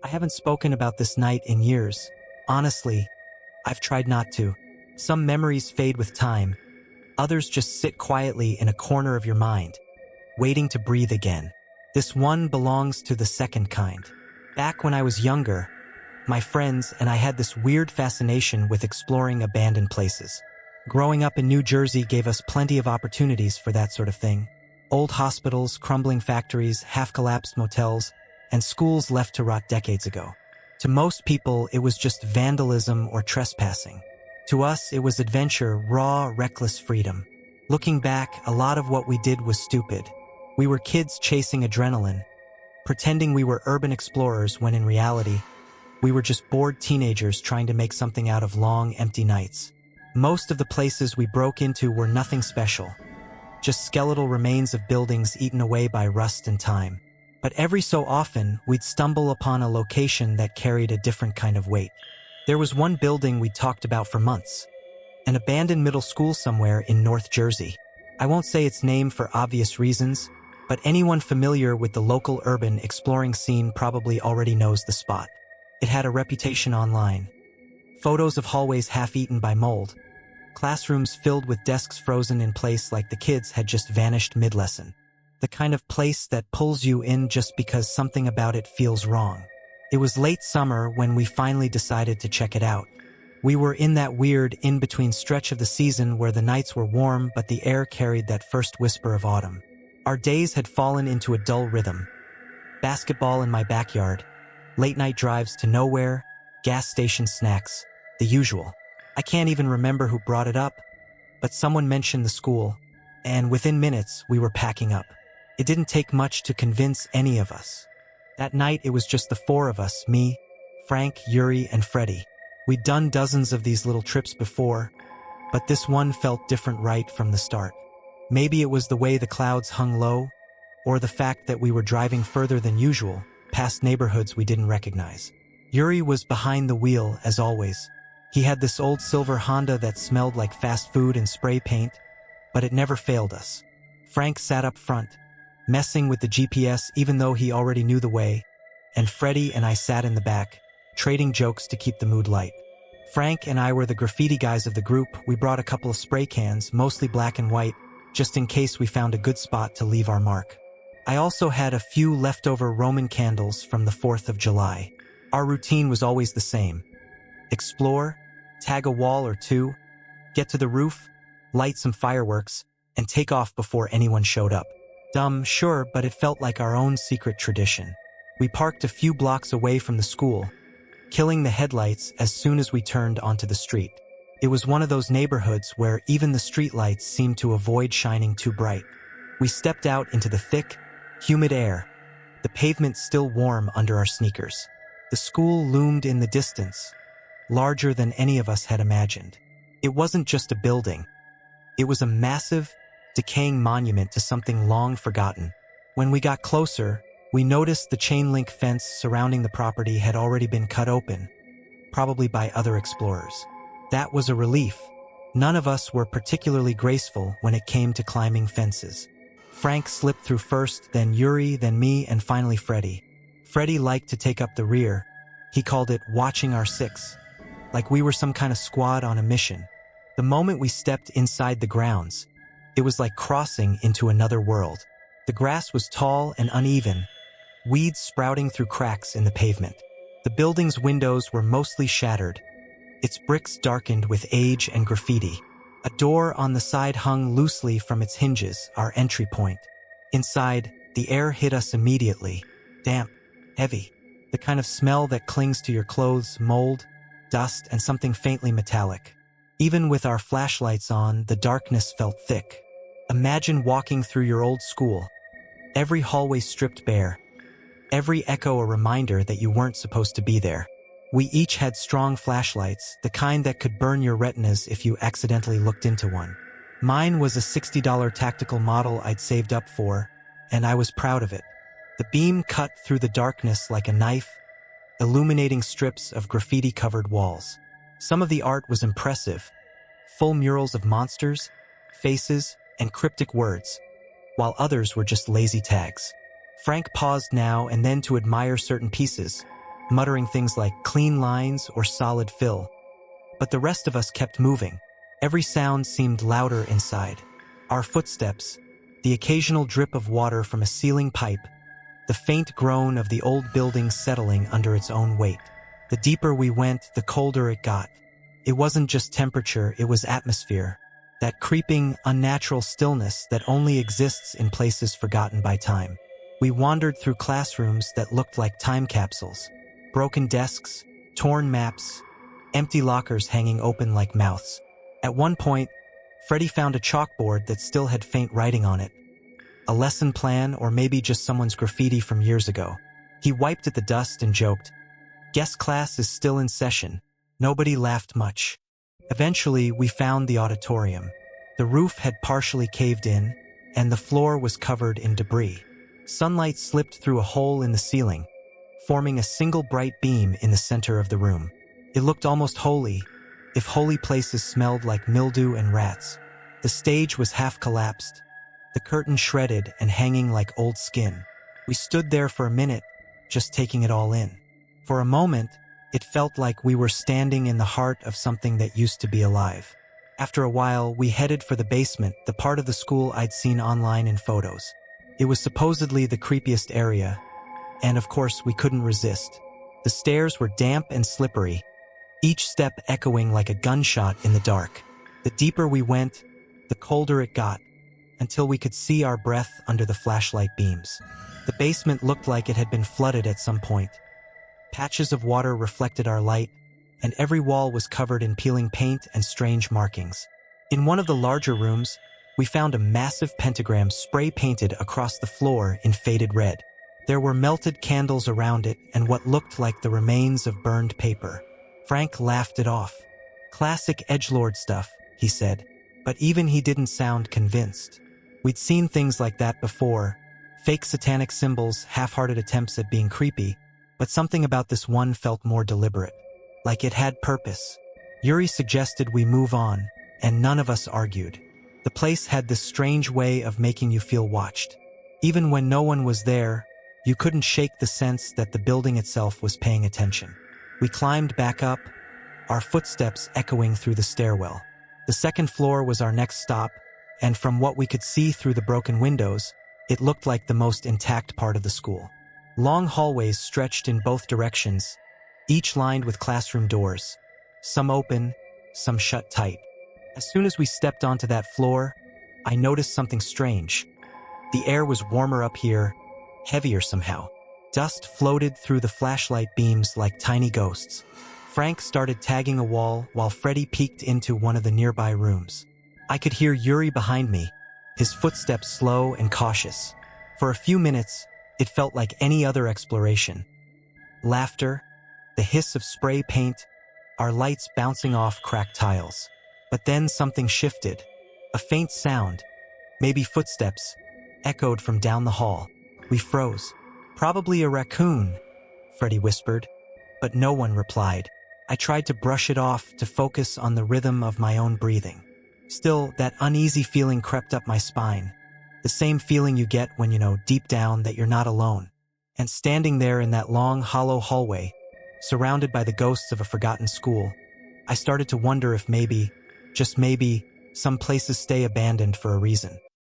I haven't spoken about this night in years. Honestly, I've tried not to. Some memories fade with time. Others just sit quietly in a corner of your mind, waiting to breathe again. This one belongs to the second kind. Back when I was younger, my friends and I had this weird fascination with exploring abandoned places. Growing up in New Jersey gave us plenty of opportunities for that sort of thing. Old hospitals, crumbling factories, half-collapsed motels, and schools left to rot decades ago. To most people, it was just vandalism or trespassing. To us, it was adventure, raw, reckless freedom. Looking back, a lot of what we did was stupid. We were kids chasing adrenaline, pretending we were urban explorers when in reality, we were just bored teenagers trying to make something out of long, empty nights. Most of the places we broke into were nothing special, just skeletal remains of buildings eaten away by rust and time. But every so often, we'd stumble upon a location that carried a different kind of weight. There was one building we talked about for months, an abandoned middle school somewhere in North Jersey. I won't say its name for obvious reasons, but anyone familiar with the local urban exploring scene probably already knows the spot. It had a reputation online. Photos of hallways half-eaten by mold, classrooms filled with desks frozen in place like the kids had just vanished mid-lesson. The kind of place that pulls you in just because something about it feels wrong. It was late summer when we finally decided to check it out. We were in that weird in-between stretch of the season where the nights were warm but the air carried that first whisper of autumn. Our days had fallen into a dull rhythm. Basketball in my backyard, late-night drives to nowhere, gas station snacks, the usual. I can't even remember who brought it up, but someone mentioned the school, and within minutes we were packing up. It didn't take much to convince any of us. That night it was just the four of us, me, Frank, Yuri, and Freddie. We'd done dozens of these little trips before, but this one felt different right from the start. Maybe it was the way the clouds hung low, or the fact that we were driving further than usual, past neighborhoods we didn't recognize. Yuri was behind the wheel, as always. He had this old silver Honda that smelled like fast food and spray paint, but it never failed us. Frank sat up front, messing with the GPS even though he already knew the way, and Freddie and I sat in the back, trading jokes to keep the mood light. Frank and I were the graffiti guys of the group. We brought a couple of spray cans, mostly black and white, just in case we found a good spot to leave our mark. I also had a few leftover Roman candles from the 4th of July. Our routine was always the same. Explore, tag a wall or two, get to the roof, light some fireworks, and take off before anyone showed up. Dumb, sure, but it felt like our own secret tradition. We parked a few blocks away from the school, killing the headlights as soon as we turned onto the street. It was one of those neighborhoods where even the streetlights seemed to avoid shining too bright. We stepped out into the thick, humid air, the pavement still warm under our sneakers. The school loomed in the distance, larger than any of us had imagined. It wasn't just a building. It was a massive, decaying monument to something long forgotten. When we got closer, we noticed the chain-link fence surrounding the property had already been cut open, probably by other explorers. That was a relief. None of us were particularly graceful when it came to climbing fences. Frank slipped through first, then Yuri, then me, and finally Freddie. Freddie liked to take up the rear. He called it watching our six, like we were some kind of squad on a mission. The moment we stepped inside the grounds, it was like crossing into another world. The grass was tall and uneven, weeds sprouting through cracks in the pavement. The building's windows were mostly shattered, its bricks darkened with age and graffiti. A door on the side hung loosely from its hinges, our entry point. Inside, the air hit us immediately, damp, heavy, the kind of smell that clings to your clothes, mold, dust, and something faintly metallic. Even with our flashlights on, the darkness felt thick. Imagine walking through your old school, every hallway stripped bare, every echo a reminder that you weren't supposed to be there. We each had strong flashlights, the kind that could burn your retinas if you accidentally looked into one. Mine was a $60 tactical model I'd saved up for, and I was proud of it. The beam cut through the darkness like a knife, illuminating strips of graffiti-covered walls. Some of the art was impressive, full murals of monsters, faces, and cryptic words, while others were just lazy tags. Frank paused now and then to admire certain pieces, muttering things like clean lines or solid fill. But the rest of us kept moving. Every sound seemed louder inside. Our footsteps, the occasional drip of water from a ceiling pipe, the faint groan of the old building settling under its own weight. The deeper we went, the colder it got. It wasn't just temperature, it was atmosphere. That creeping, unnatural stillness that only exists in places forgotten by time. We wandered through classrooms that looked like time capsules. Broken desks, torn maps, empty lockers hanging open like mouths. At one point, Freddie found a chalkboard that still had faint writing on it. A lesson plan, or maybe just someone's graffiti from years ago. He wiped at the dust and joked, "Guess class is still in session." Nobody laughed much. Eventually, we found the auditorium. The roof had partially caved in, and the floor was covered in debris. Sunlight slipped through a hole in the ceiling, forming a single bright beam in the center of the room. It looked almost holy, if holy places smelled like mildew and rats. The stage was half collapsed, the curtain shredded and hanging like old skin. We stood there for a minute, just taking it all in. For a moment, it felt like we were standing in the heart of something that used to be alive. After a while, we headed for the basement, the part of the school I'd seen online in photos. It was supposedly the creepiest area, and of course we couldn't resist. The stairs were damp and slippery, each step echoing like a gunshot in the dark. The deeper we went, the colder it got, until we could see our breath under the flashlight beams. The basement looked like it had been flooded at some point. Patches of water reflected our light, and every wall was covered in peeling paint and strange markings. In one of the larger rooms, we found a massive pentagram spray-painted across the floor in faded red. There were melted candles around it and what looked like the remains of burned paper. Frank laughed it off. "Classic edgelord stuff," he said, but even he didn't sound convinced. We'd seen things like that before, fake satanic symbols, half-hearted attempts at being creepy, but something about this one felt more deliberate, like it had purpose. Yuri suggested we move on, and none of us argued. The place had this strange way of making you feel watched. Even when no one was there, you couldn't shake the sense that the building itself was paying attention. We climbed back up, our footsteps echoing through the stairwell. The second floor was our next stop, and from what we could see through the broken windows, it looked like the most intact part of the school. Long hallways stretched in both directions, each lined with classroom doors, some open, some shut tight. As soon as we stepped onto that floor, I noticed something strange. The air was warmer up here, heavier somehow. Dust floated through the flashlight beams like tiny ghosts. Frank started tagging a wall while Freddie peeked into one of the nearby rooms. I could hear Yuri behind me, his footsteps slow and cautious. For a few minutes, it felt like any other exploration. Laughter, the hiss of spray paint, our lights bouncing off cracked tiles. But then something shifted. A faint sound, maybe footsteps, echoed from down the hall. We froze. "Probably a raccoon," Freddie whispered, but no one replied. I tried to brush it off to focus on the rhythm of my own breathing. Still, that uneasy feeling crept up my spine. The same feeling you get when you know deep down that you're not alone. And standing there in that long, hollow hallway, surrounded by the ghosts of a forgotten school, I started to wonder if maybe, just maybe, some places stay abandoned for a reason.